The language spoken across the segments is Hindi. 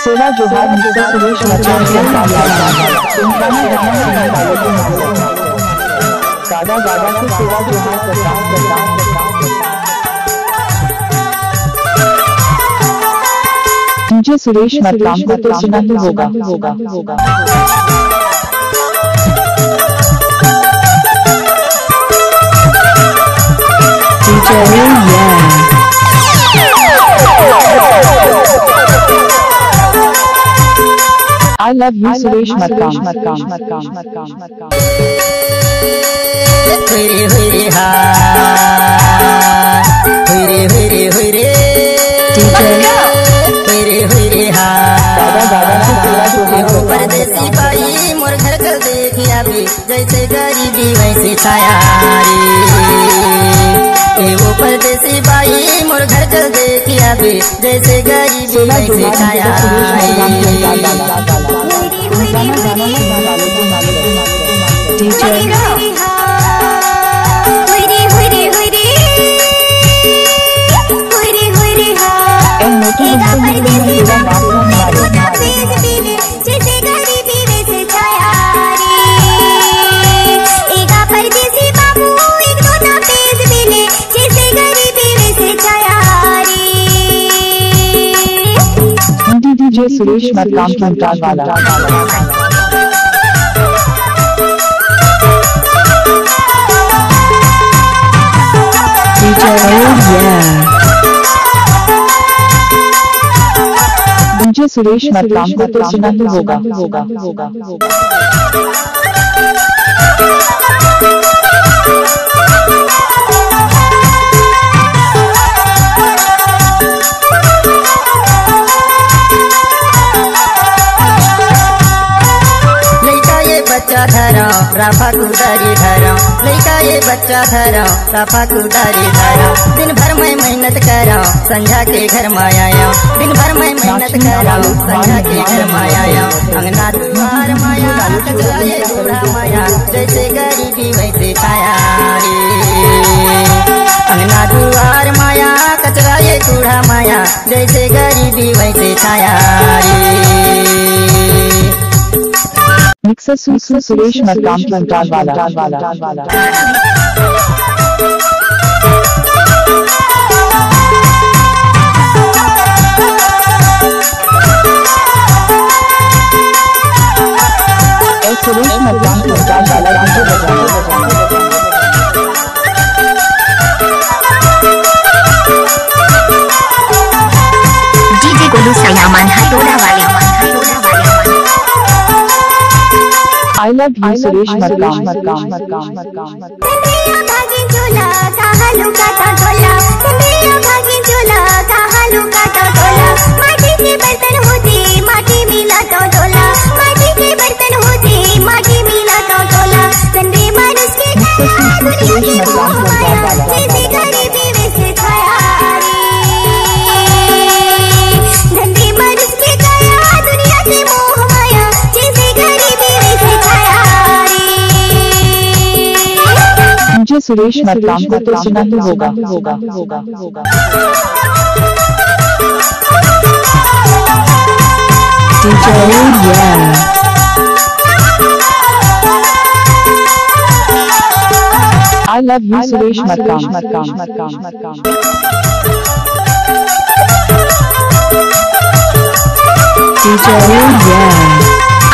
सेवा जोहार मिस्टर सुरेश मचान गादा गादा से सेवा जोहार डीजे सुरेश मरकाम को तो सुना ही होगा। I love you Suresh Markam परदेसी बाई मोर घर कर देखिया भी जैसे गरीबी वैसे छाया रे। वो परदेसी बाई मोर घर कर देखिया भी जैसे गरीबी वैसे छाया डीजे सुरेश मरकाम कंटाल वाला डीजे सुरेश मरकाम को तो सुना ही होगा। बच्चा धरा राफा कुदारी धरा लड़का ये बच्चा धरा राफा कुदारी धरा दिन भर मैं मेहनत करा संझा के घर माया दिन भर मैं मेहनत करा संझा के घर माया अंगना द्वार माया कचरा ये बूढ़ा माया जैसे गरीबी वैसे छाया रे। अंगना द्वार माया कचरा ये बूढ़ा माया जैसे गरीबी वैसे छाया रे। मिक्सर सुरेश मरकाम कंटाल वाला सुरेश मरकाम कंटाल वाला डीजे गोलू सयामान हटोड़ा वाले I love you Suresh Markam माटी के बर्तन होते माटी मिला तो ढोला माटी के बर्तन होते माटी मिला तो ढोला संडे मानुष के जैसे गरीबी वैसे छाया धंधे मानुष के काया दुनिया से मोह माया जैसे गरीबी वैसे छाया डीजे सुरेश मरकाम को तो सुना ही होगा। I love you Suresh Markam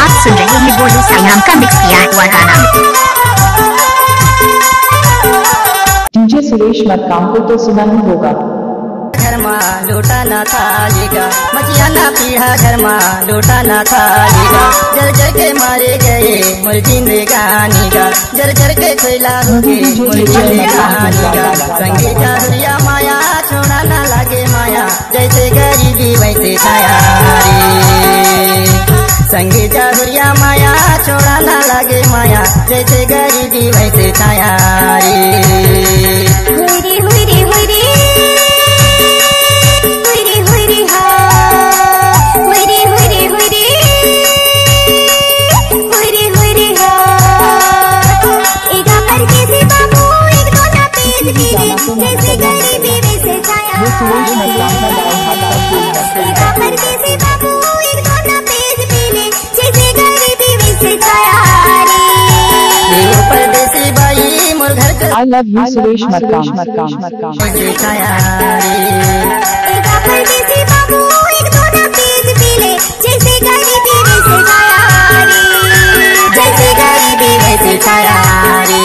आप सुन रहे हैं गोलू सयाम का मिक्स किया हुआ गाना। डीजे सुरेश मरकाम को तो सुना ही होगा। घर माँ लोटा ना थालेगा मचिया ना पीढ़ा घर माँ लोटा ना थालेगा जर जर के मारे गए मोर जिंदगानी का जर जर के खैला होगे मोर जिंदगानी का संगे चाहुरिया माया छोड़ा ना लागे माया जैसे गरीबी वैसे छाया रे। संगे चाहुरिया माया छोड़ा ना लागे माया जैसे गरीबी वैसे छाया रे। जैसे गरीबी वैसे छाया सुरेश मरकाम का I love you Suresh Markam. दिखाया रे एक परदेसी बाबू एक दोना पीत पीले जैसे गरीबी वैसे छाया रे जैसे गरीबी वैसे छाया रे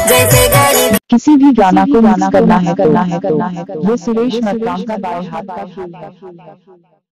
जैसे गरीबी। किसी भी गाना को मिक्स करना है तो ये सुरेश मरकाम का बाएं हाथ का फूल है।